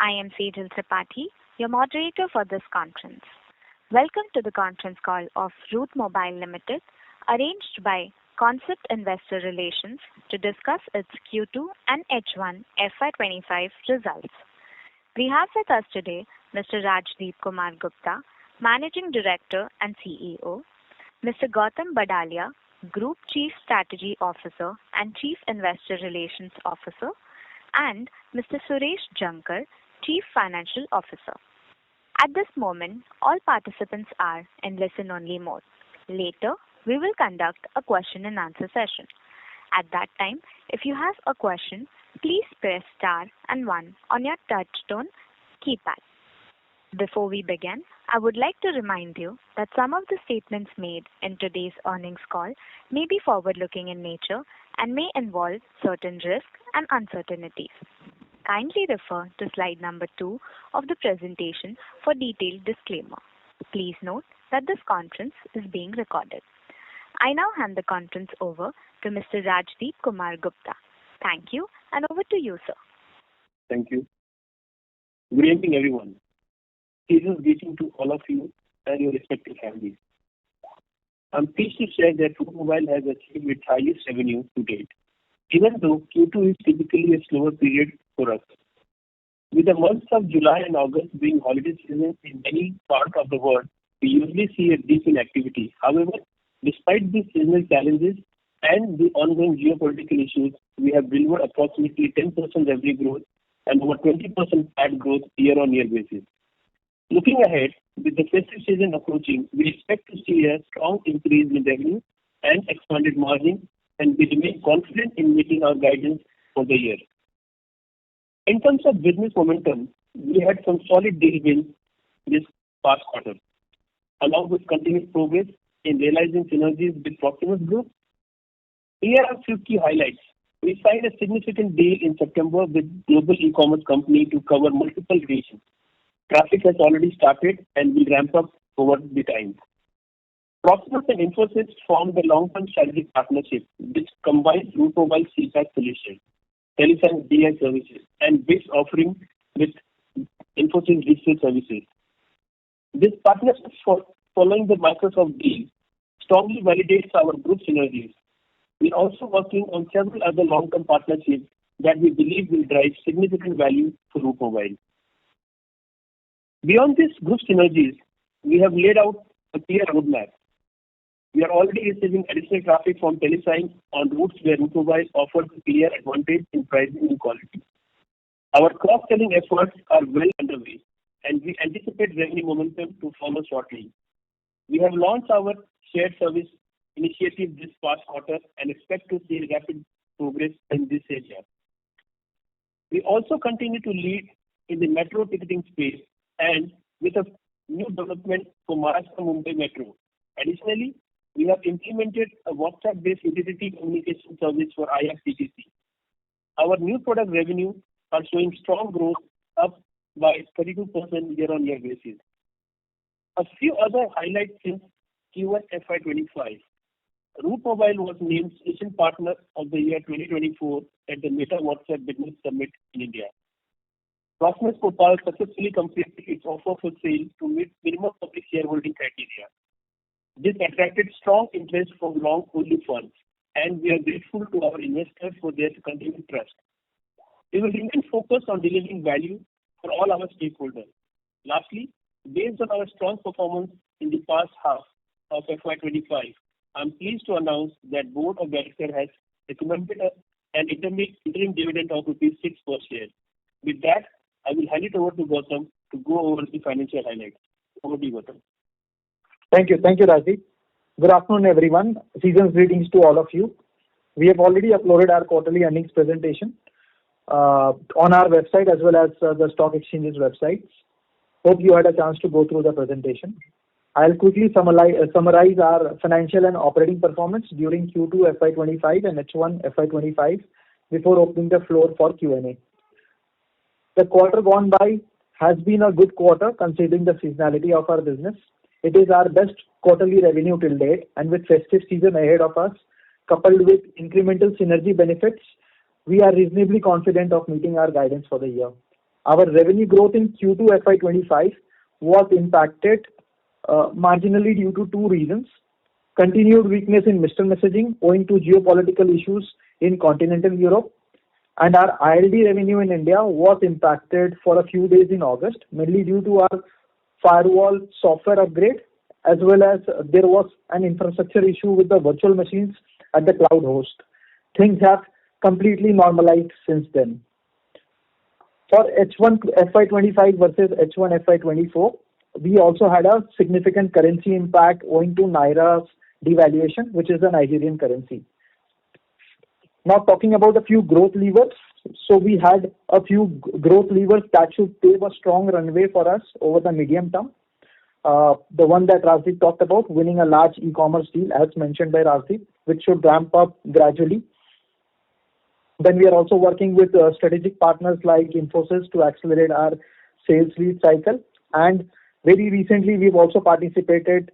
I am Sejal Tripathi, your moderator for this conference. Welcome to the conference call of Route Mobile Limited, arranged by Concept Investor Relations to discuss its Q2 and H1 FY25 results. We have with us today Mr. Rajdeep Kumar Gupta, Managing Director and CEO, Mr. Gautam Badalia, Group Chief Strategy Officer and Chief Investor Relations Officer, and Mr. Suresh Jankar, Chief Financial Officer. At this moment, all participants are in listen-only mode. Later, we will conduct a question and answer session. At that time, if you have a question, please press star and 1 on your touchtone keypad. Before we begin, I would like to remind you that some of the statements made in today's earnings call may be forward-looking in nature and may involve certain risks and uncertainties. Kindly refer to slide number 2 of the presentation for detailed disclaimer. Please note that this conference is being recorded. I now hand the conference over to Mr. Rajdeep Kumar Gupta. Thank you, and over to you, sir. Thank you. Good evening, everyone. Season's greeting to all of you and your respective families. I'm pleased to share that Route Mobile has achieved its highest revenue to date, even though Q2 is typically a slower period for us. With the months of July and August being holiday season in many parts of the world, we usually see a dip in activity. However, despite these seasonal challenges and the ongoing geopolitical issues, we have delivered approximately 10% revenue growth and over 20% PAT growth year-on-year basis. Looking ahead, with the festive season approaching, we expect to see a strong increase in revenue and expanded margin, and we remain confident in meeting our guidance for the year. In terms of business momentum, we had some solid deal wins this past quarter, along with continued progress in realizing synergies with Proximus Group. Here are a few key highlights. We signed a significant deal in September with global e-commerce company to cover multiple regions. Traffic has already started and will ramp up over the time. Proximus and Infosys formed a long-term strategic partnership which combines Route Mobile CPaaS solution, telesign DI services, and BICS offering with Infosys digital services. This partnership, following the Microsoft deal, strongly validates our group synergies. We are also working on several other long-term partnerships that we believe will drive significant value for Route Mobile. Beyond these group synergies, we have laid out a clear roadmap. We are already receiving additional traffic from telesign on routes where Route Mobile offers a clear advantage in pricing and quality. Our cross-selling efforts are well underway, and we anticipate revenue momentum to follow shortly. We have launched our shared service initiative this past quarter and expect to see rapid progress in this area. We also continue to lead in the metro ticketing space and with a new development for Maharashtra Mumbai Metro. Additionally, we have implemented a WhatsApp-based utility communication service for IRCTC. Our new product revenue are showing strong growth, up by 32% year-on-year basis. A few other highlights since Q1 FY25. Route Mobile was named Station Partner of the Year 2024 at the Meta WhatsApp Business Summit in India. Proximus Group successfully completed its offer for sale to meet minimum public shareholding criteria. This attracted strong interest from long-only funds, and we are grateful to our investors for their continued trust. We will remain focused on delivering value for all our stakeholders. Lastly, based on our strong performance in the past half of FY25, I am pleased to announce that Board of Directors has recommended an interim dividend of Rs 6 per share. With that, I will hand it over to Gautam to go over the financial highlights. Over to you, Gautam. Thank you, Rajdeep. Good afternoon, everyone. Season's greetings to all of you. We have already uploaded our quarterly earnings presentation on our website as well as the stock exchange's websites. Hope you had a chance to go through the presentation. I'll quickly summarize our financial and operating performance during Q2 FY25 and H1 FY25 before opening the floor for Q&A. The quarter gone by has been a good quarter considering the seasonality of our business. It is our best quarterly revenue till date, and with festive season ahead of us, coupled with incremental synergy benefits, we are reasonably confident of meeting our guidance for the year. Our revenue growth in Q2 FY25 was impacted marginally due to two reasons. Continued weakness in mixed messaging owing to geopolitical issues in continental Europe, and our ILD revenue in India was impacted for a few days in August, mainly due to our firewall software upgrade, as well as there was an infrastructure issue with the virtual machines at the cloud host. Things have completely normalized since then. For H1 FY25 versus H1 FY24, we also had a significant currency impact owing to Naira's devaluation, which is the Nigerian currency. Now talking about a few growth levers. So we had a few growth levers that should pave a strong runway for us over the medium term. The one that Rajdeep talked about, winning a large e-commerce deal, as mentioned by Rajdeep, which should ramp up gradually. Then we are also working with strategic partners like Infosys to accelerate our sales lead cycle. And very recently, we've also participated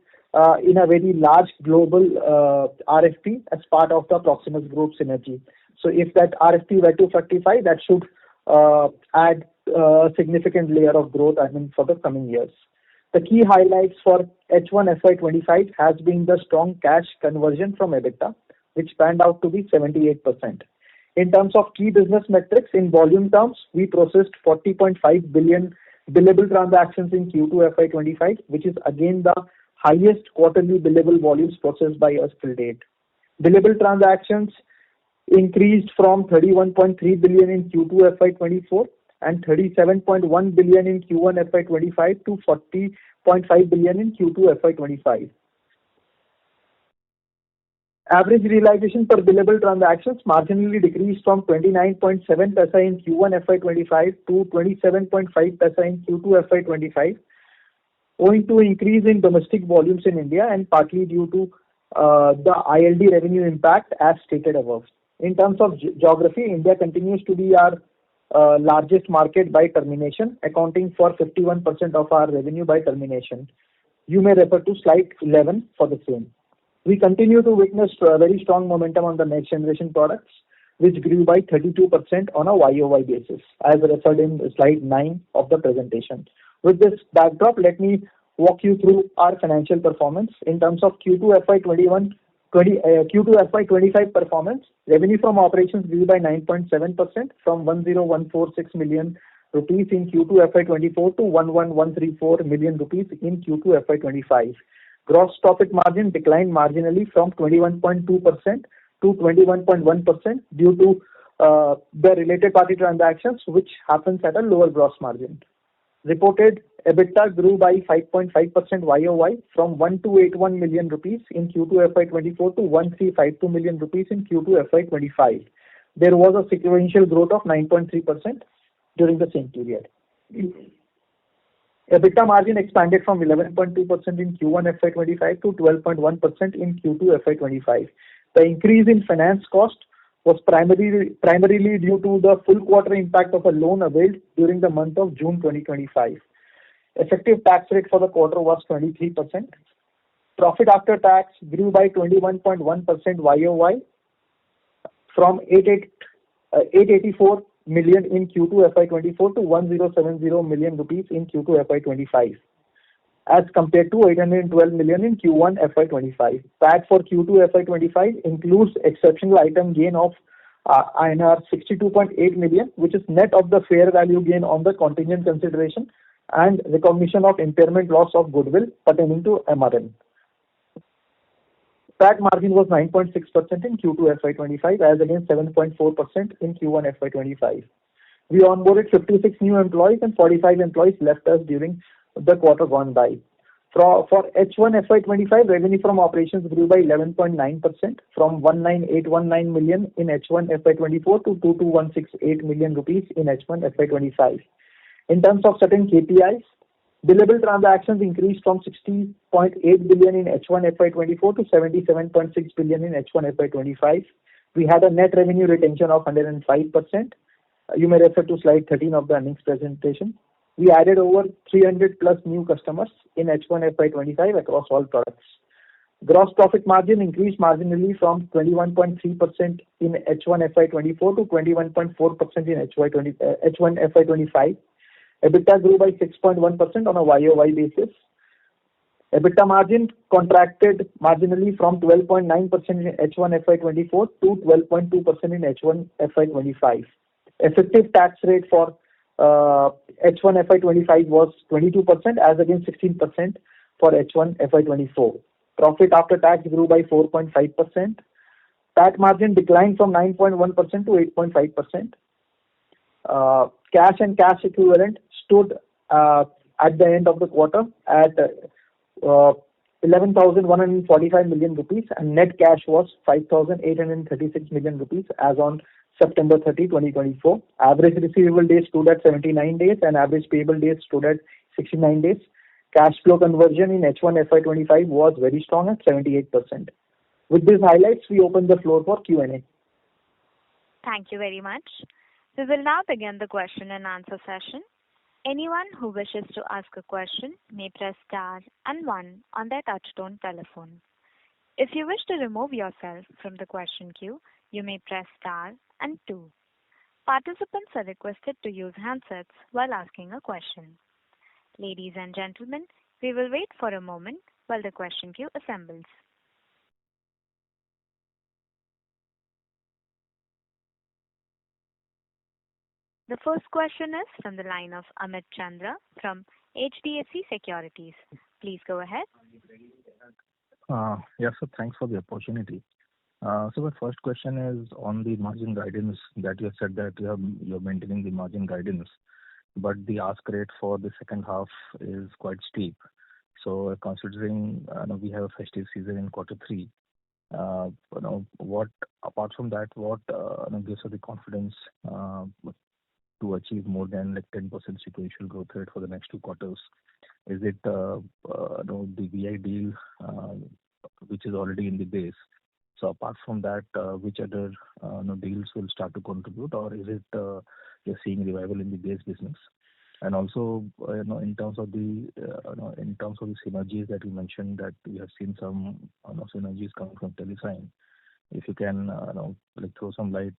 in a very large global RFP as part of the Proximus Group synergy. So if that RFP were to fructify, that should add a significant layer of growth, for the coming years. The key highlights for H1 FY25 has been the strong cash conversion from EBITDA, which panned out to be 78%. In terms of key business metrics, in volume terms, we processed 40.5 billion billable transactions in Q2 FY25, which is again the highest quarterly billable volumes processed by us till date. Billable transactions increased from 31.3 billion in Q2 FY24 and 37.1 billion in Q1 FY25 to 40.5 billion in Q2 FY25. Average realization per billable transactions marginally decreased from 29.7 paisa in Q1 FY25 to 27.5 paisa in Q2 FY25, owing to increase in domestic volumes in India and partly due to the ILD revenue impact as stated above. In terms of geography, India continues to be our largest market by termination, accounting for 51% of our revenue by termination. You may refer to slide 11 for the same. We continue to witness very strong momentum on the next generation products, which grew by 32% on a YOY basis, as referred in slide 9 of the presentation. With this backdrop, let me walk you through our financial performance. In terms of Q2 FY25 performance, revenue from operations grew by 9.7% from 10,146 million rupees in Q2 FY24 to 11,134 million rupees in Q2 FY25. Gross profit margin declined marginally from 21.2% to 21.1% due to the related party transactions, which happens at a lower gross margin. Reported EBITDA grew by 5.5% YOY from 1,281 million rupees in Q2 FY24 to 1,352 million rupees in Q2 FY25. There was a sequential growth of 9.3% during the same period. EBITDA margin expanded from 11.2% in Q1 FY25 to 12.1% in Q2 FY25. The increase in finance cost was primarily due to the full quarter impact of a loan availed during the month of June 2025. Effective tax rate for the quarter was 23%. Profit after tax grew by 21.1% YOY from 884 million in Q2 FY24 to 1070 million rupees in Q2 FY25, as compared to 812 million in Q1 FY25. PAT for Q2 FY25 includes exceptional item gain of INR 62.8 million, which is net of the fair value gain on the contingent consideration and recognition of impairment loss of goodwill pertaining to MRN. PAT margin was 9.6% in Q2 FY25 as against 7.4% in Q1 FY25. We onboarded 56 new employees and 45 employees left us during the quarter gone by. For H1 FY25, revenue from operations grew by 11.9% from 19,819 million in H1 FY24 to 22,168 million rupees in H1 FY25. In terms of certain KPIs, billable transactions increased from 60.8 billion in H1 FY24 to 77.6 billion in H1 FY25. We had a net revenue retention of 105%. You may refer to slide 13 of the earnings presentation. We added over 300 plus new customers in H1 FY25 across all products. Gross profit margin increased marginally from 21.3% in H1 FY24 to 21.4% in H1 FY25. EBITDA grew by 6.1% on a YOY basis. EBITDA margin contracted marginally from 12.9% in H1 FY24 to 12.2% in H1 FY25. Effective tax rate for H1 FY25 was 22% as against 16% for H1 FY24. Profit after tax grew by 4.5%. PAT margin declined from 9.1% to 8.5%. Cash and cash equivalent stood at the end of the quarter at 11,145 million rupees, and net cash was 5,836 million rupees as on September 30, 2024. Average receivable days stood at 79 days and average payable days stood at 69 days. Cash flow conversion in H1 FY25 was very strong at 78%. With these highlights, we open the floor for Q&A. Thank you very much. We will now begin the question and answer session. Anyone who wishes to ask a question may press star and one on their touchtone telephone. If you wish to remove yourself from the question queue, you may press star and two. Participants are requested to use handsets while asking a question. Ladies and gentlemen, we will wait for a moment while the question queue assembles. The first question is from the line of Amit Chandra from HDFC Securities. Please go ahead. Yes, sir. Thanks for the opportunity. So my first question is on the margin guidance that you said that you're maintaining the margin guidance, but the ask rate for the second half is quite steep. So considering we have a festive season in Q3, what apart from that, what gives us the confidence to achieve more than 10% sequential growth rate for the next 2 quarters? Is it the VI deal which is already in the base? So apart from that, which other deals will start to contribute, or is it you're seeing revival in the base business? And also, in terms of the synergies that you mentioned, that we have seen some synergies coming from TeleSign. If you can throw some light,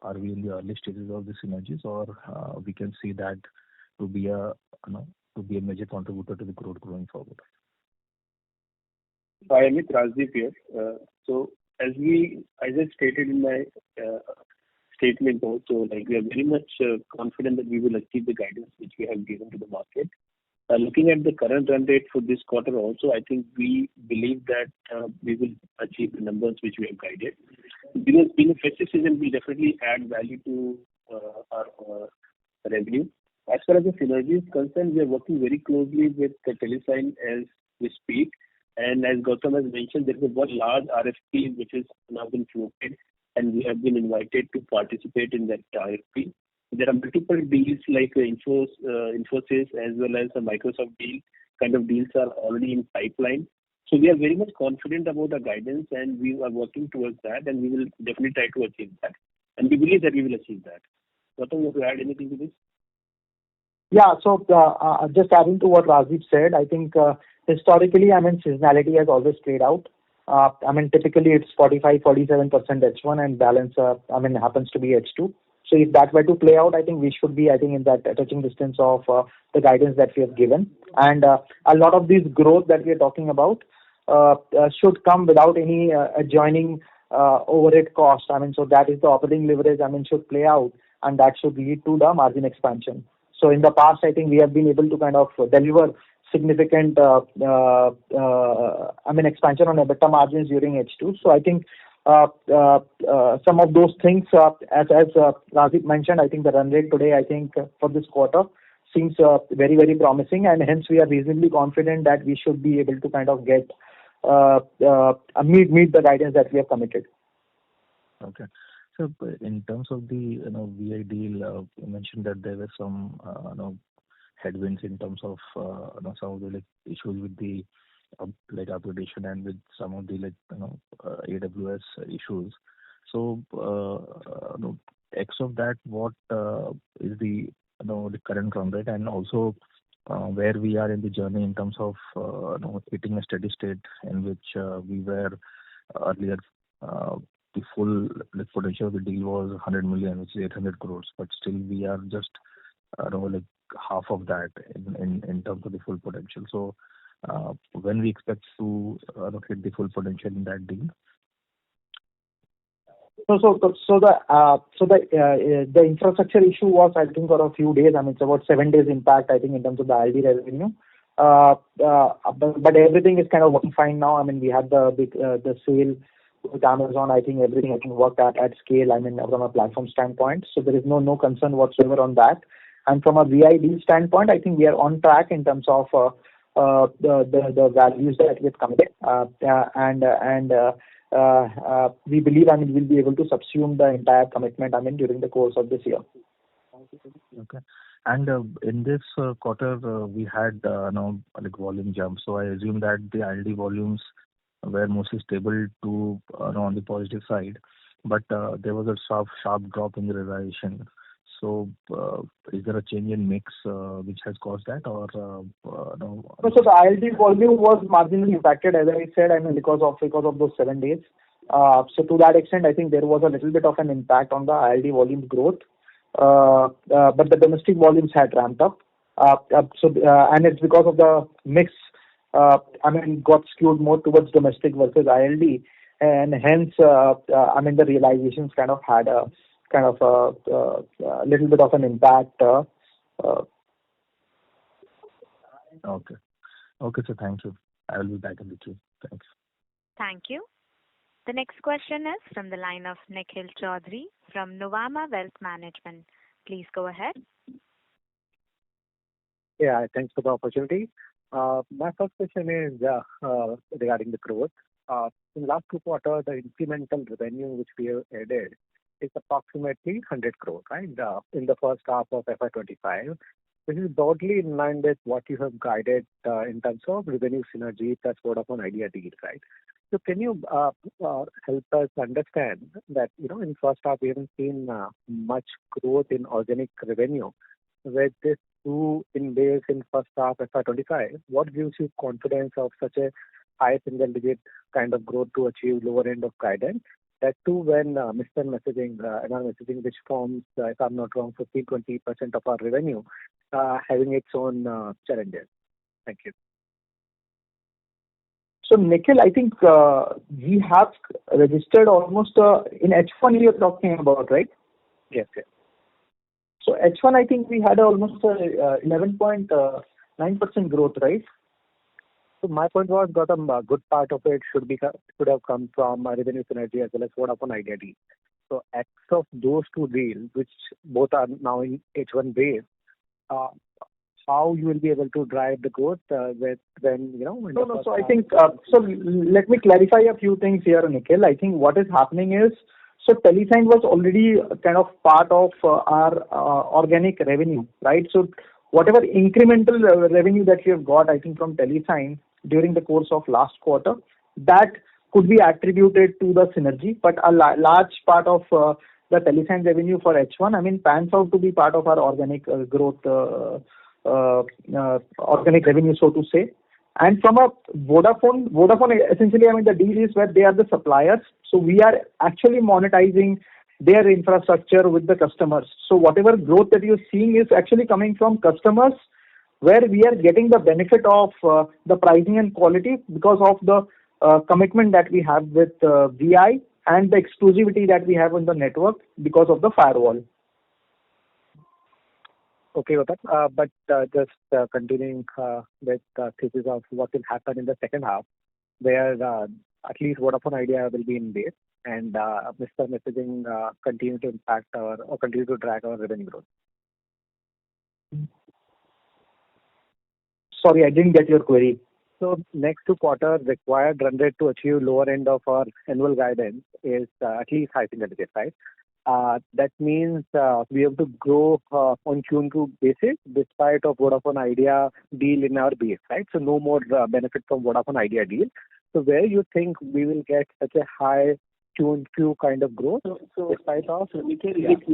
are we in the early stages of the synergies, or we can see that to be a major contributor to the growth going forward? Hi, Amit, Rajdeep here. So as I stated in my statement also, we are very much confident that we will achieve the guidance which we have given to the market. Looking at the current run rate for this quarter also, I think we believe that we will achieve the numbers which we have guided. Because being a festive season will definitely add value to our revenue. As far as the synergy is concerned, we are working very closely with the TeleSign as we speak. And as Gautam has mentioned, there is one large RFP which has now been floated, and we have been invited to participate in that RFP. There are multiple deals like Infosys as well as the Microsoft deal. Kind of deals are already in pipeline. So we are very much confident about our guidance, and we are working towards that, and we will definitely try to achieve that. And we believe that we will achieve that. Gautam, you want to add anything to this? Yeah, so just adding to what Rajdeep said, I think historically, seasonality has always played out. Typically it's 45-47% H1 and balance, happens to be H2. So if that were to play out, I think we should be, in that touching distance of the guidance that we have given. And a lot of this growth that we are talking about should come without any adjoining overhead cost. So that is the operating leverage, should play out, and that should lead to the margin expansion. So in the past, I think we have been able to kind of deliver significant expansion on EBITDA margins during H2. So I think some of those things, as Rajdeep mentioned, I think the run rate today, for this quarter seems very, very promising, and hence we are reasonably confident that we should be able to kind of get meet the guidance that we have committed. Okay. So in terms of the VI deal, you mentioned that there were some headwinds in terms of some of the issues with the upgradation and with some of the AWS issues. So X of that, what is the current run rate, and also where we are in the journey in terms of hitting a steady state in which we were earlier. The full potential of the deal was 100 million, which is 800 crores, but still we are just half of that in terms of the full potential. So, when we expect to hit the full potential in that deal? The infrastructure issue was, I think, for a few days. I mean, it's about 7 days impact, I think, in terms of the ILD revenue. But everything is kind of working fine now. I mean, we had the sale with Amazon. I think everything worked at scale, I mean, from a platform standpoint. So there is no concern whatsoever on that. And from a VI deal standpoint, I think we are on track in terms of the values that we have committed. We believe, I mean, we'll be able to subsume the entire commitment, I mean, during the course of this year. Okay. And in this quarter, we had like volume jump. So I assume that the ILD volumes were mostly stable to on the positive side, but there was a sharp drop in the realization. So is there a change in mix which has caused that, or no? So the ILD volume was marginally impacted, as I said, I mean, because of those 7 days. So to that extent, I think there was a little bit of an impact on the ILD volume growth. But the domestic volumes had ramped up. And it's because of the mix, I mean, got skewed more towards domestic versus ILD. And hence, I mean, the realizations kind of had a little bit of an impact. Okay. Okay, so thank you. I will be back in the queue. Thanks. Thank you. The next question is from the line of Nikhil Chaudhary from Nuvama Wealth Management. Please go ahead. Yeah, thanks for the opportunity. My first question is regarding the growth. In last 2 quarters, the incremental revenue which we have added is approximately 100 crore, right? In the first half of FY25. This is broadly in line with what you have guided in terms of revenue synergy plus Vodafone Idea deal, right? So can you help us understand that, in first half we haven't seen much growth in organic revenue. With this 2 in base in first half FY25, what gives you confidence of such a high single-digit kind of growth to achieve lower end of guidance? That too when Mr. Messaging, MR Messaging, which forms, if I'm not wrong, 15-20% of our revenue, having its own challenges. Thank you. So, Nikhil, I think we have registered almost in H1 you're talking about, right? Yes, yes. So H1, I think we had almost 11.9% growth, right? So my point was, Gautam, a good part of it should have come from revenue synergy as well as Vodafone Idea deal. So X of those 2 deals, which both are now in H1 base, how you will be able to drive the growth when No. So I think let me clarify a few things here, Nikhil. I think what is happening is, so Telesign was already kind of part of our organic revenue, right? So whatever incremental revenue that you have got, I think from Telesign during the course of last quarter, that could be attributed to the synergy. But a large part of the Telesign revenue for H1, I mean, pans out to be part of our organic growth, organic revenue, so to say. And from a Vodafone, essentially, I mean, the deal is where they are the suppliers. So we are actually monetizing their infrastructure with the customers. So whatever growth that you're seeing is actually coming from customers where we are getting the benefit of the pricing and quality because of the commitment that we have with VI and the exclusivity that we have on the network because of the firewall. Okay, Gautam. But just continuing with thesis of what will happen in the second half, where at least Vodafone Idea will be in base and Mr. Messaging continue to impact or continue to drag our revenue growth. Sorry, I didn't get your query. So next 2 quarters required run rate to achieve lower end of our annual guidance is at least high single digit, right? That means we have to grow on Q2 basis despite of Vodafone Idea deal in our base, right? So no more benefit from Vodafone Idea deal. So where you think we will get such a high Q&Q kind of growth despite of? Nikhil, if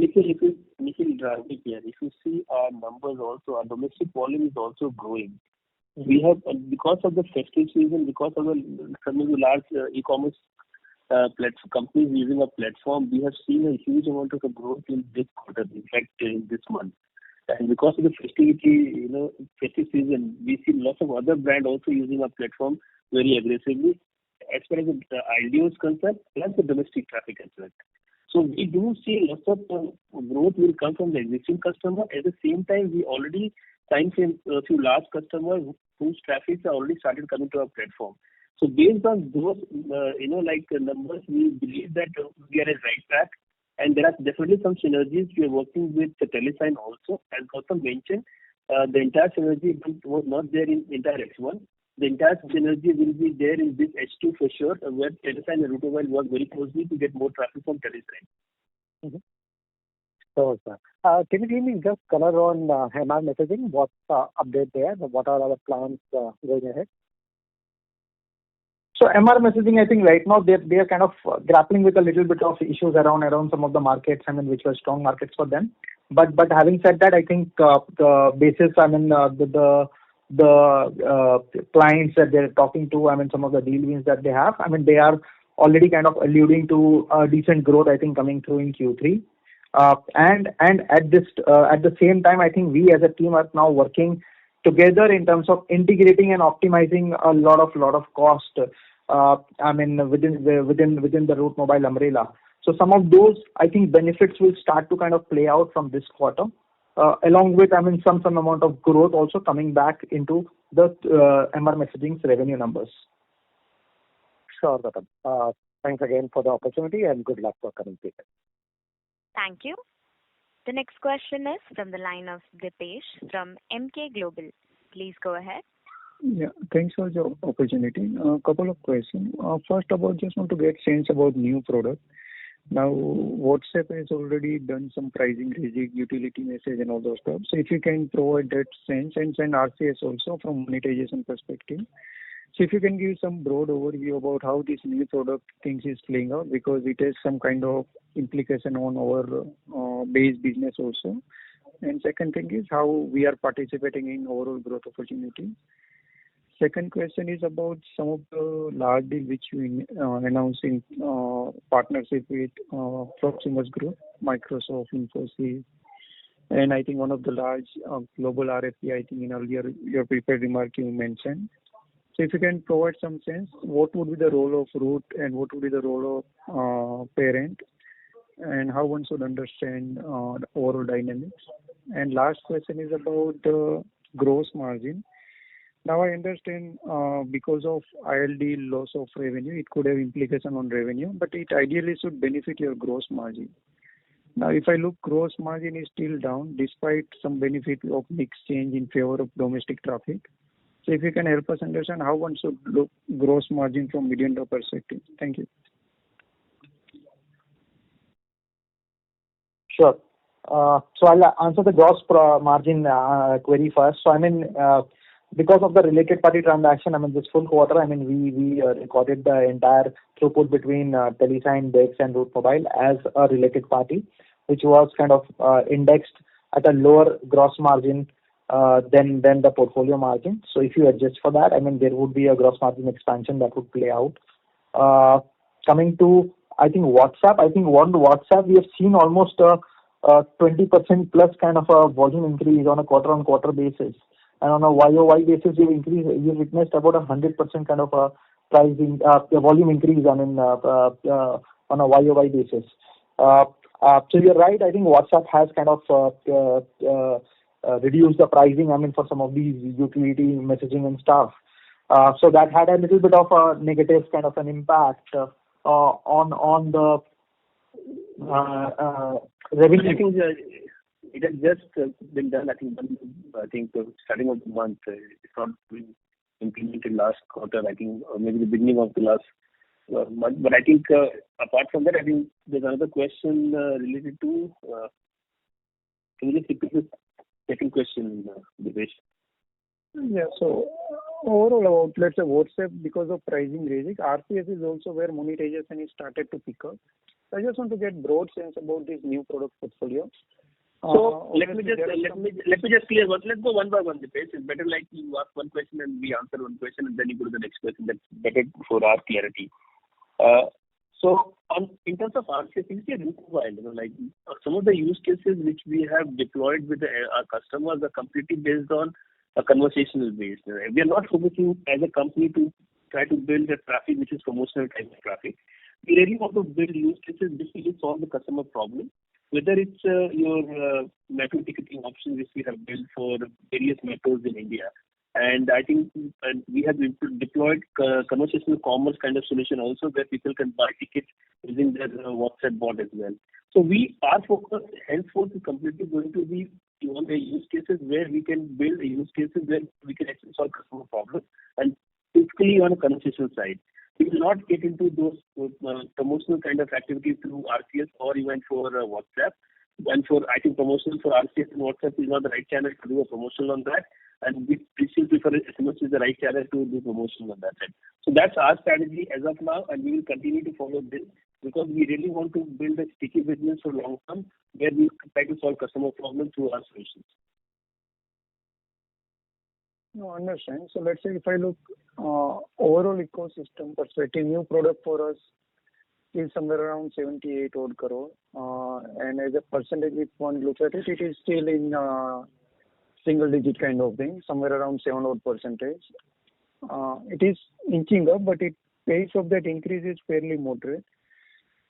you see our numbers also, our domestic volume is also growing. We have, because of the festive season, because of some of the large e-commerce companies using our platform, we have seen a huge amount of growth in this quarter, in fact, in this month. And because of the festive season, we see lots of other brands also using our platform very aggressively as far as the IDO is concerned, plus the domestic traffic as well. So we do see lots of growth will come from the existing customer. At the same time, we already signed a few large customers whose traffic are already started coming to our platform. So based on those, numbers, we believe that we are at right track. And there are definitely some synergies. We are working with the TeleSign also. As Gautam mentioned, the entire synergy was not there in entire H1. The entire synergy will be there in this H2 for sure, where TeleSign and Route Mobile work very closely to get more traffic from TeleSign. Mm-hmm. So, sir, can you give me just color on MR messaging? What's update there? What are our plans going ahead? So MR messaging, I think right now they are kind of grappling with a little bit of issues around some of the markets, which were strong markets for them. But having said that, I think the basis, the clients that they're talking to, some of the deal wins that they have, they are already kind of alluding to decent growth, I think, coming through in Q3. And at the same time, I think we as a team are now working together in terms of integrating and optimizing a lot of cost. Within the Route Mobile umbrella. So some of those, I think, benefits will start to kind of play out from this quarter, along with some amount of growth also coming back into the MR messaging's revenue numbers. Sure, Gautam. Thanks again for the opportunity and good luck for coming period. Thank you. The next question is from the line of Dipesh from MK Global. Please go ahead. Yeah, thanks for the opportunity. A couple of questions. First, just want to get sense about new product. Now, WhatsApp has already done some pricing, utility message, and all those stuff. So, if you can provide that sense and send RCS also from monetization perspective. So, if you can give some broad overview about how this new product things is playing out, because it has some kind of implication on our base business also. And second thing is how we are participating in overall growth opportunity. Second question is about some of the large deal which we announced in partnership with Proximus Group, Microsoft, Infosys, and I think one of the large global RFP, I think in earlier your prepared remark you mentioned. So if you can provide some sense, what would be the role of Root and what would be the role of parent, and how one should understand the overall dynamics. And last question is about the gross margin. Now I understand because of ILD loss of revenue, it could have implication on revenue, but it ideally should benefit your gross margin. Now if I look, gross margin is still down despite some benefit of mix change in favor of domestic traffic. So if you can help us understand how one should look gross margin from medium-term perspective. Thank you. Sure. So I'll answer the gross margin query first. So because of the related party transaction, this full quarter, we recorded the entire throughput between TeleSign, Dex, and Route Mobile as a related party, which was kind of indexed at a lower gross margin than the portfolio margin. So if you adjust for that, there would be a gross margin expansion that would play out. Coming to, I think, WhatsApp. I think on WhatsApp, we have seen almost a 20% plus kind of a volume increase on a quarter-on-quarter basis. And on a YOY basis, you witnessed about 100% kind of a pricing, volume increase on a YOY basis. So you're right. I think WhatsApp has kind of reduced the pricing. For some of these utility messaging and stuff. So that had a little bit of a negative kind of an impact on the revenue. It has just been done, I think starting of the month. It's not been implemented last quarter, I think, or maybe the beginning of the last month. But I think apart from that, I think there's another question related to, can you just repeat the second question, Dipesh? Yeah, so overall about, let's say, WhatsApp, because of pricing raising, RCS is also where monetization is started to pick up. So I just want to get broad sense about this new product portfolio. So let me just clear one. Let's go one by one, Dipesh. It's better like you ask one question and we answer one question and then you go to the next question. That's better for our clarity. So in terms of RCS, you see Root Mobile, like some of the use cases which we have deployed with our customers are completely based on a conversational base. We are not focusing as a company to try to build a traffic which is promotional type of traffic. We really want to build use cases which will solve the customer problem. Whether it's your metro ticketing option which we have built for various metros in India, and I think we have deployed conversational commerce kind of solution also where people can buy tickets using their WhatsApp bot as well. So our focus henceforth is completely going to be on the use cases where we can build use cases where we can actually solve customer problems, and typically on a conversational side. We will not get into those promotional kind of activities through RCS or even for WhatsApp. And I think promotional for RCS and WhatsApp is not the right channel to do a promotional on that. And we still prefer SMS is the right channel to do promotion on that side. So that's our strategy as of now, and we will continue to follow this because we really want to build a sticky business for long term where we try to solve customer problems through our solutions. No, understand. So let's say if I look overall ecosystem perspective, new product for us is somewhere around 78 odd crore. And as a percentage, if one looks at it, it is still in single digit kind of thing, somewhere around 7 odd percentage. It is inching up, but pace of that increase is fairly moderate.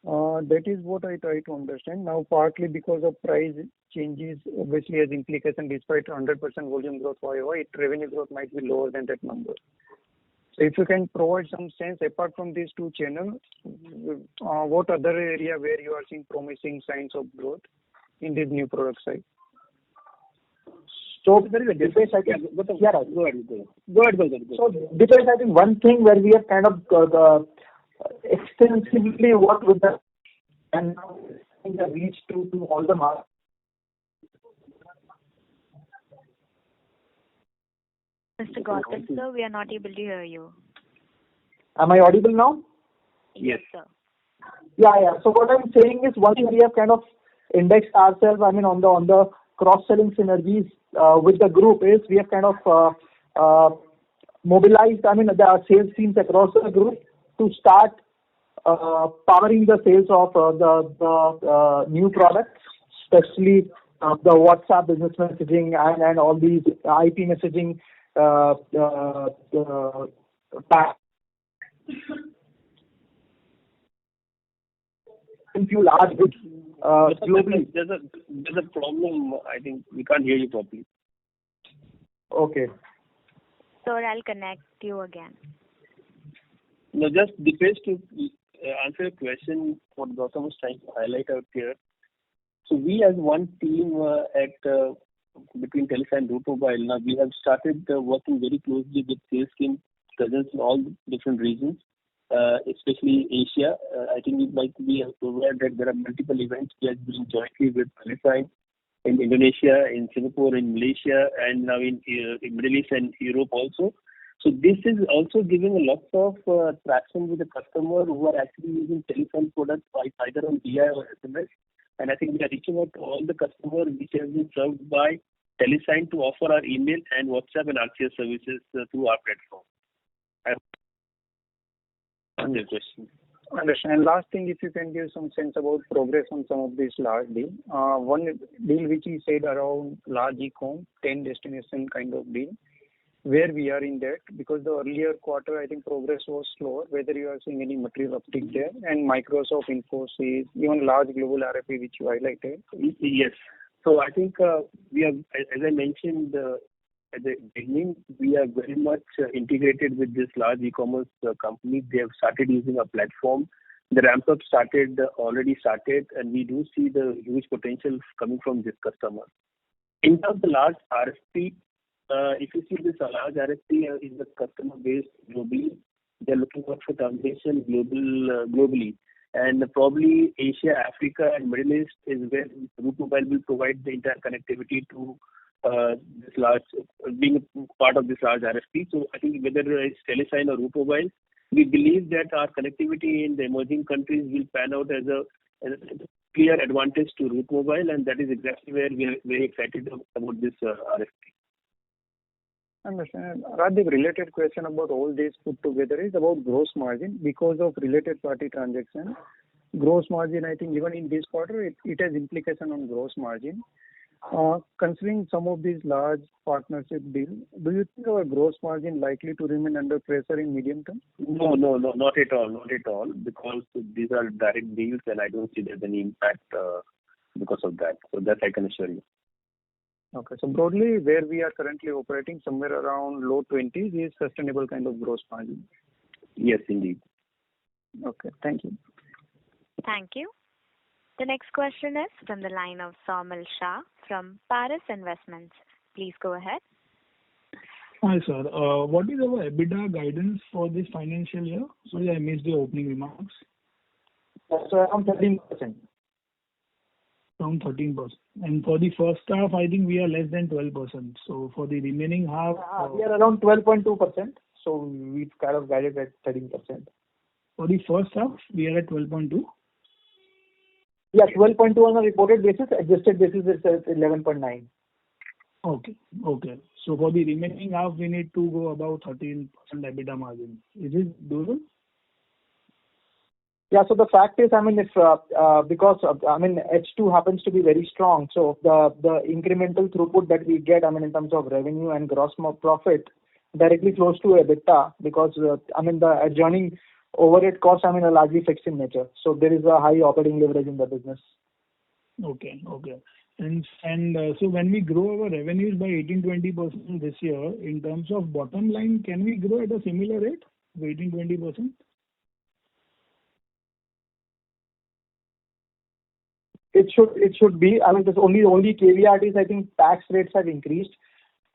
That is what I try to understand. Now, partly because of price changes, obviously has implication despite 100% volume growth, however, revenue growth might be lower than that number. So if you can provide some sense, apart from these two channels, what other area where you are seeing promising signs of growth in this new product side? So there is a difference, I think. Yeah, go ahead. So difference, I think one thing where we have kind of extensively worked with the and now the reach to all the markets. Mr. Gautam, sir, we are not able to hear you. Am I audible now? Yes, sir. Yeah. So what I'm saying is, one thing we have kind of indexed ourselves, I mean, on the cross-selling synergies with the group is we have kind of mobilized, I mean, the sales teams across the group to start powering the sales of the new products, especially the WhatsApp business messaging and all these IP messaging few large groups globally. There's a problem. I think we can't hear you properly. Okay. Sir, I'll connect you again. No, just depends to answer your question. What Gautam was trying to highlight out here. So we as one team between Telesign and Root Mobile, now we have started working very closely with sales team presence in all different regions, especially Asia. I think you might be aware that there are multiple events we are doing jointly with Telesign in Indonesia, in Singapore, in Malaysia, and now in Middle East and Europe also. So this is also giving a lot of traction with the customer who are actually using Telesign products either on DI or SMS. And I think we are reaching out to all the customers which have been served by Telesign to offer our email and WhatsApp and RCS services through our platform. I answer your question. Understand. Last thing, if you can give some sense about progress on some of these large deals. One deal which you said around large e-com, 10 destination kind of deal. Where we are in that, because the earlier quarter, I think progress was slower, whether you are seeing any material uptick there, and Microsoft, Infosys, even large global RFP which you highlighted. Yes. So I think we have, as I mentioned at the beginning, we are very much integrated with this large e-commerce company. They have started using our platform. The ramp-up already started, and we do see the huge potential coming from this customer. In terms of the large RFP, if you see this large RFP is the customer base globally. They're looking for termination globally. And probably Asia, Africa, and Middle East is where Root Mobile will provide the entire connectivity to this large, being a part of this large RFP. So I think whether it's Telesign or Root Mobile, we believe that our connectivity in the emerging countries will pan out as a clear advantage to Root Mobile, and that is exactly where we are very excited about this RFP. Understand. Rajiv, related question about all this put together is about gross margin. Because of related party transaction, gross margin, I think even in this quarter, it has implication on gross margin. Considering some of these large partnership deals, do you think our gross margin likely to remain under pressure in medium term? No, not at all. Not at all, because these are direct deals, and I don't see there's any impact because of that. So that I can assure you. Okay. So broadly, where we are currently operating, somewhere around low 20s is sustainable kind of gross margin. Yes, indeed. Okay. Thank you. Thank you. The next question is from the line of Saumil Shah from Paris Investments. Please go ahead. Hi, sir. What is our EBITDA guidance for this financial year? Sorry, I missed the opening remarks. So around 13%. Around 13%. And for the first half, I think we are less than 12%. So for the remaining half... we are around 12.2%. So we've kind of guided at 13%. For the first half, we are at 12.2%. Yeah, 12.2 on a reported basis. Adjusted basis is 11.9. Okay. So for the remaining half, we need to go about 13% EBITDA margin. Is it doable? Yeah. So the fact is, because H2 happens to be very strong, so the incremental throughput that we get, in terms of revenue and gross profit, directly flows to EBITDA, because the adjoining overhead costs are largely fixed in nature. So there is a high operating leverage in the business. Okay. And so when we grow our revenues by 18-20% this year, in terms of bottom line, can we grow at a similar rate, 18-20%? It should be. The only caveat is, I think tax rates have increased.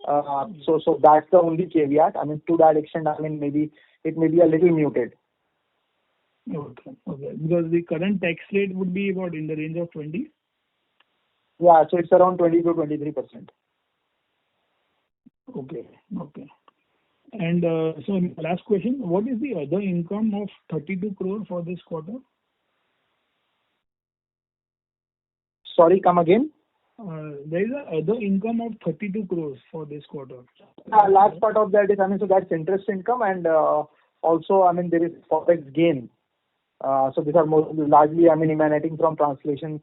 So that's the only caveat. To that extent, maybe it may be a little muted. Okay. Because the current tax rate would be what, in the range of 20? Yeah, so it's around 20-23%. Okay. And so last question, what is the other income of 32 crore for this quarter? Sorry, come again? There is a other income of 32 crores for this quarter. Large part of that is, so that's interest income, and also, there is forex gain. So these are largely, emanating from translation.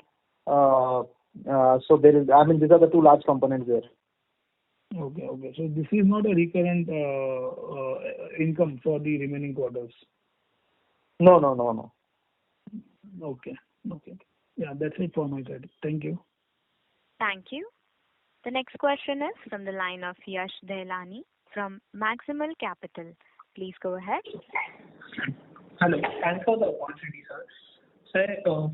So there is, these are the two large components there. Okay. So this is not a recurrent income for the remaining quarters? No. Okay. Yeah, that's it for my side. Thank you. Thank you. The next question is from the line of Yash Dehlani from Maximal Capital. Please go ahead. Hello. Thanks for the opportunity, sir. Sir,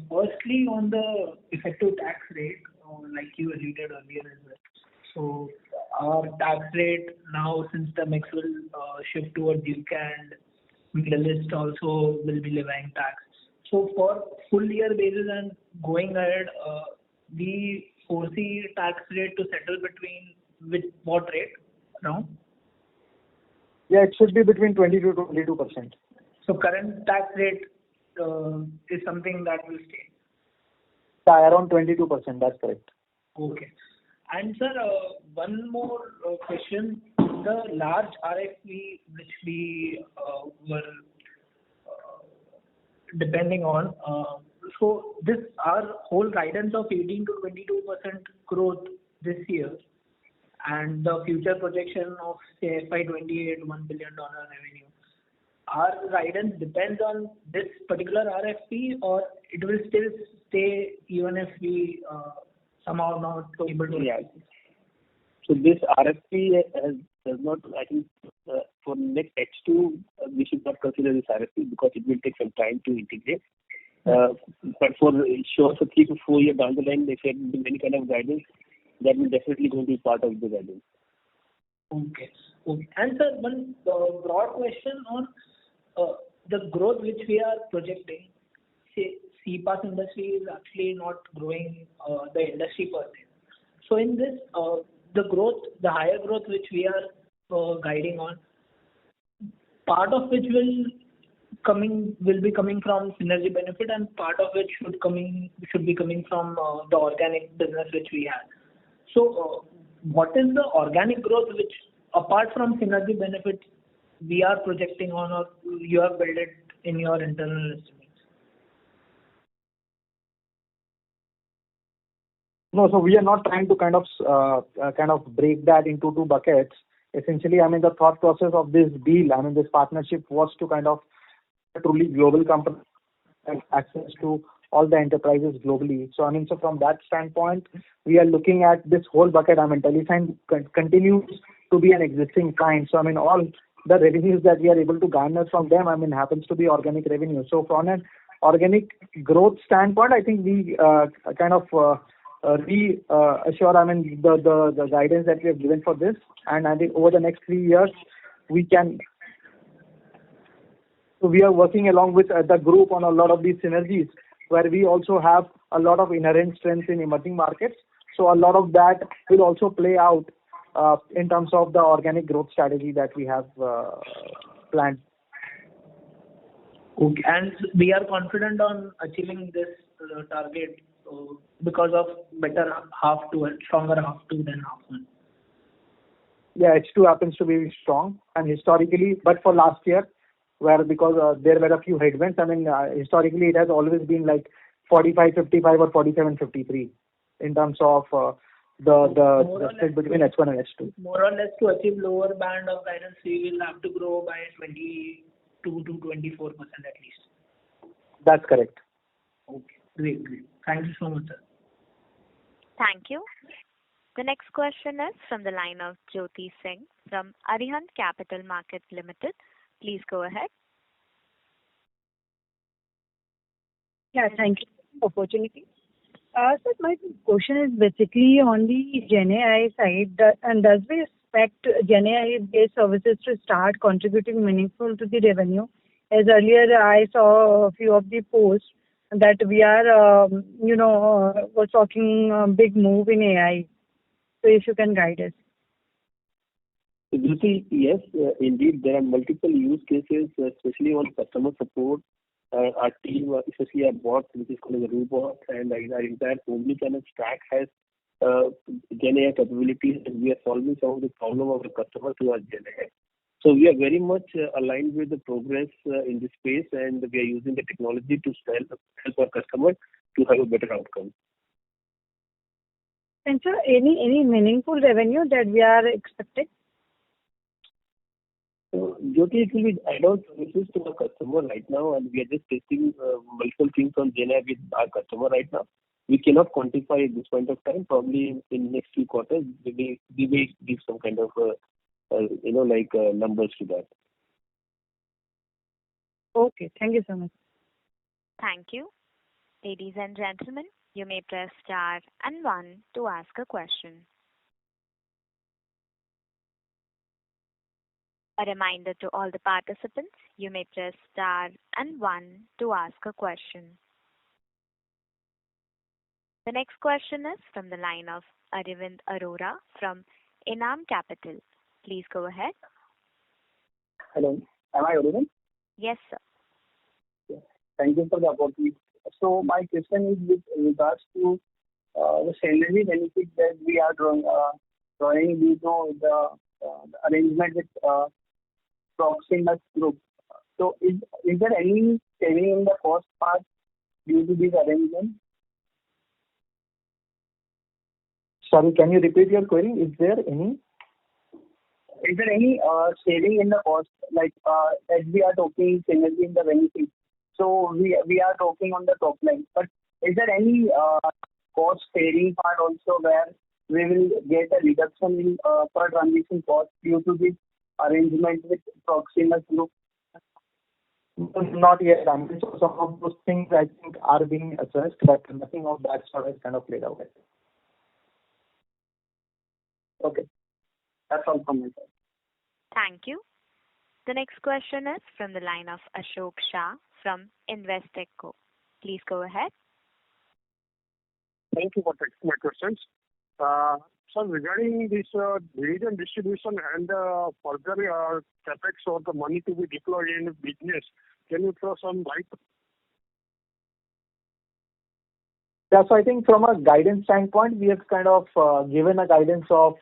firstly, on the effective tax rate, like you alluded earlier as well. So our tax rate now, since the mix will shift towards UK and Middle East also will be levying tax. So for full year basis and going ahead, we foresee tax rate to settle with what rate now? Yeah, it should be between 20 to 22%. So current tax rate is something that will stay? Yeah, around 22%, that's correct. Okay. And sir, one more question. The large RFP which we were depending on, so this our whole guidance of 18 to 22% growth this year, and the future projection of say FY28 $1 billion revenue. Our guidance depends on this particular RFP, or it will still stay even if we somehow not able to react? So this RFP does not, I think, for next H2, we should not consider this RFP because it will take some time to integrate. But for sure, for 3 to 4 years down the line, if there will be any kind of guidance, that will definitely going to be part of the guidance. Okay. And sir, one broad question on the growth which we are projecting. Say, CPaaS industry is actually not growing the industry per se. So in this, the higher growth which we are guiding on, part of which will be coming from synergy benefit, and part of which should be coming from the organic business which we have. So what is the organic growth which apart from synergy benefits, we are projecting on or you have built it in your internal estimates? No, so we are not trying to kind of break that into two buckets. Essentially, I mean, the thought process of this deal, I mean, this partnership was to kind of a truly global company and access to all the enterprises globally. So, I mean, so from that standpoint, we are looking at this whole bucket. I mean, Telesign continues to be an existing client. So, I mean, all the revenues that we are able to garner from them, I mean, happens to be organic revenue. So, from an organic growth standpoint, I think we reassure, I mean, the guidance that we have given for this. And I think over the next 3 years, we can. So we are working along with the group on a lot of these synergies, where we also have a lot of inherent strengths in emerging markets. So a lot of that will also play out in terms of the organic growth strategy that we have planned. Okay. And we are confident on achieving this target because of better half two and stronger half two than half one. Yeah, H2 happens to be strong, and historically, but for last year, where because there were a few headwinds, I mean, historically it has always been like 45-55 or 47-53 in terms of the split between H1 and H2. More or less, to achieve lower band of guidance, we will have to grow by 22 to 24% at least. That's correct. Okay, great. Thank you so much, sir. Thank you. The next question is from the line of Jyoti Singh from Arihant Capital Markets Limited. Please go ahead. Yeah, thank you for the opportunity. So my question is basically on the GenAI side, and does we expect GenAI-based services to start contributing meaningful to the revenue? As earlier, I saw a few of the posts that we are, was talking big move in AI. So if you can guide us. Yes, indeed, there are multiple use cases, especially on customer support. Our team, especially our bot, which is called a robot, and our entire omnichannel stack has GenAI capabilities, and we are solving some of the problem of the customer through our GenAI. So we are very much aligned with the progress in this space, and we are using the technology to help our customers to have a better outcome. And sir, any meaningful revenue that we are expecting? So, Jyoti, it will be add-on services to the customer right now, and we are just testing multiple things on GenAI with our customer right now. We cannot quantify at this point of time. Probably in next few quarters, we may give some kind of numbers to that. Okay, thank you so much. Thank you. Ladies and gentlemen, you may press star and 1 to ask a question. A reminder to all the participants, you may press star and 1 to ask a question. The next question is from the line of Arvind Arora from Enam Capital. Please go ahead. Hello, am I audible? Yes, sir. Yes. Thank you for the opportunity. So my question is with regards to the synergy benefit that we are drawing due to the arrangement with Proximus Group. So is there any saving in the cost part due to this arrangement? Sorry, can you repeat your query? Is there any saving in the cost, like as we are talking synergy in the benefit? So we are talking on the top line, but is there any cost saving part also where we will get a reduction in per transaction cost due to this arrangement with Proximus Group? Not yet. I mean, so some of those things I think are being assessed, but nothing of that sort has kind of played out. Okay, that's all from my side. Thank you. The next question is from the line of Ashok Shah from Investec. Please go ahead. Thank you for taking my questions. So regarding this division distribution and further capex or the money to be deployed in business, can you throw some light? Yeah, so I think from a guidance standpoint, we have kind of given a guidance of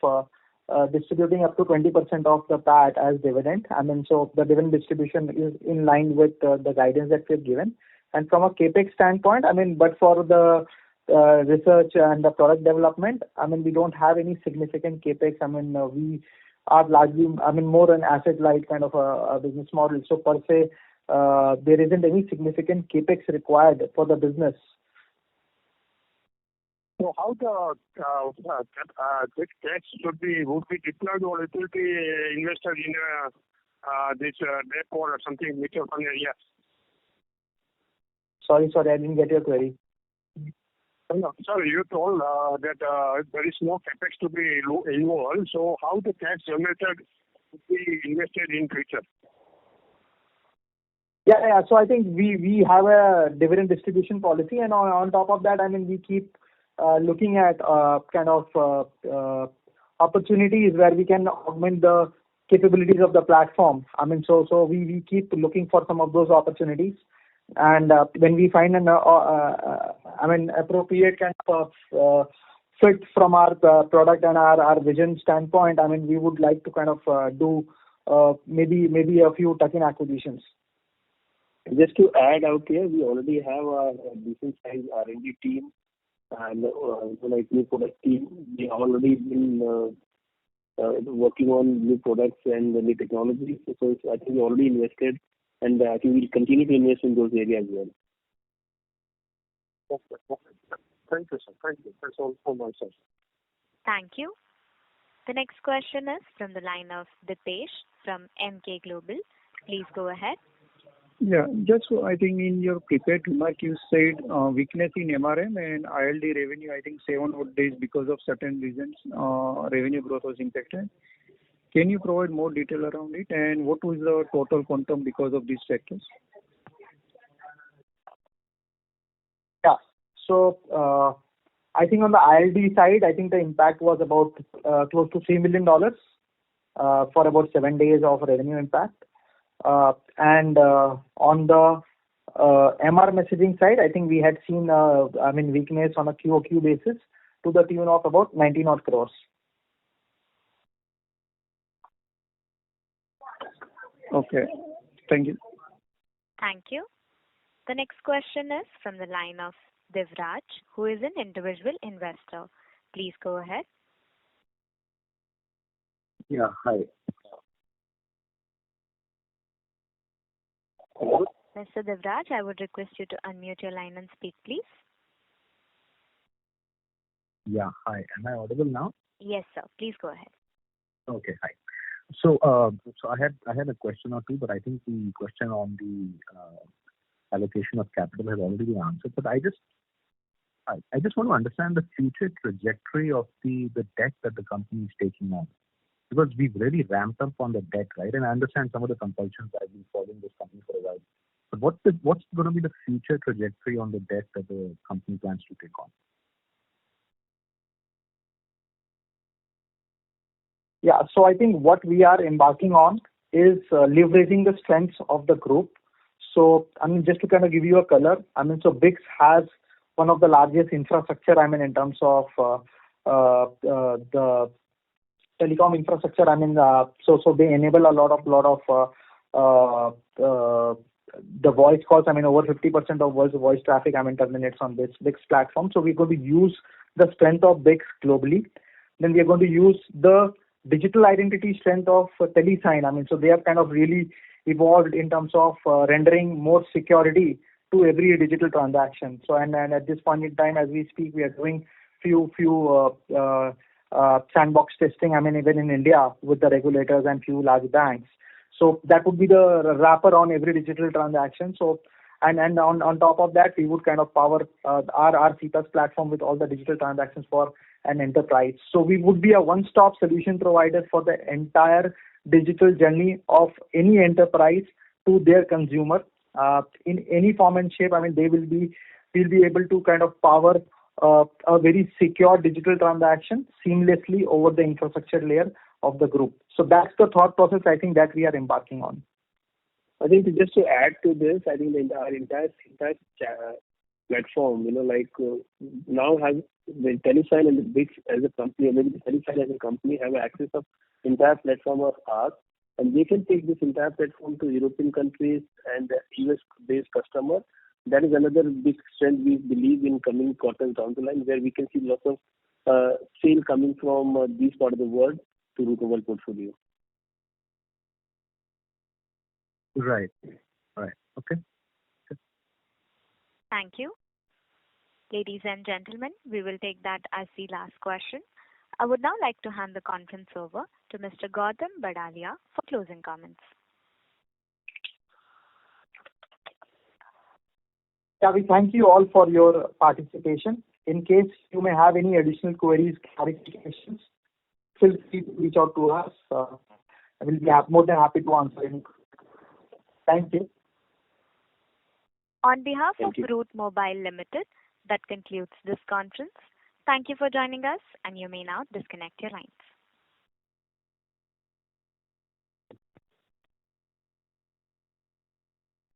distributing up to 20% of the PAT as dividend. So the dividend distribution is in line with the guidance that we've given. And from a CapEx standpoint, but for the research and the product development, we don't have any significant CapEx. We are largely, more an asset-light kind of a business model. So per se, there isn't any significant CapEx required for the business. So how this cash would be deployed, or it will be invested in this debt or something mutual fund area? Sorry, I didn't get your query. No, sorry, you told that there is no capex to be involved. So how the cash generated would be invested in future? Yeah. So I think we have a dividend distribution policy, and on top of that, we keep looking at opportunities where we can augment the capabilities of the platform. So we keep looking for some of those opportunities, and when we find an appropriate kind of fit from our product and our vision standpoint, we would like to kind of do maybe a few tuck-in acquisitions. Just to add out here, we already have a decent sized R&D team and new product team. We have already been working on new products and new technologies. So I think we already invested, and I think we'll continue to invest in those areas as well. Okay. Thank you, sir. Thank you. That's all from my side. Thank you. The next question is from the line of Dipesh from MK Global. Please go ahead. Yeah, just I think in your prepared remark you said weakness in MRM and ILD revenue, I think 7 odd days because of certain reasons, revenue growth was impacted. Can you provide more detail around it, and what was the total quantum because of these factors? Yeah. So I think on the ILD side, I think the impact was about close to $3 million for about 7 days of revenue impact. And on the MR messaging side, I think we had seen weakness on a QOQ basis to the tune of about 19 odd crores. Okay. Thank you. Thank you. The next question is from the line of Devraj, who is an individual investor. Please go ahead. Yeah, hi. Mr. Devraj, I would request you to unmute your line and speak, please. Yeah, hi. Am I audible now? Yes, sir. Please go ahead. Okay, hi. So I had a question or two, but I think the question on the allocation of capital has already been answered. But I just want to understand the future trajectory of the debt that the company is taking on, because we've really ramped up on the debt, right? And I understand some of the compulsions that have been following this company for a while. But what's going to be the future trajectory on the debt that the company plans to take on? Yeah, so I think what we are embarking on is leveraging the strengths of the group. So, just to kind of give you a color, so BICS has one of the largest infrastructure, in terms of the telecom infrastructure. So they enable a lot of the voice calls. Over 50% of voice traffic, terminates on this BICS platform. So we're going to use the strength of BICS globally. Then we are going to use the digital identity strength of TeleSign. So they have kind of really evolved in terms of rendering more security to every digital transaction. So and at this point in time, as we speak, we are doing few sandbox testing. Even in India with the regulators and few large banks. So that would be the wrapper on every digital transaction. So and on top of that, we would kind of power our CPaaS platform with all the digital transactions for an enterprise. So we would be a one-stop solution provider for the entire digital journey of any enterprise to their consumer in any form and shape. We'll be able to kind of power a very secure digital transaction seamlessly over the infrastructure layer of the group. So that's the thought process I think that we are embarking on. I think just to add to this, I think our entire platform, now have the Telesign and the big as a company, or maybe the Telesign as a company have access of entire platform of ours, and they can take this entire platform to European countries and US-based customer. That is another big strength we believe in coming quarters down the line, where we can see lots of sale coming from this part of the world to Route Mobile portfolio. Right. Okay. Thank you. Ladies and gentlemen, we will take that as the last question. I would now like to hand the conference over to Mr. Gautam Badalia for closing comments. Yeah, we thank you all for your participation. In case you may have any additional queries, clarifications, feel free to reach out to us. I will be more than happy to answer any. Thank you. On behalf of Route Mobile Limited, that concludes this conference. Thank you for joining us, and you may now disconnect your lines.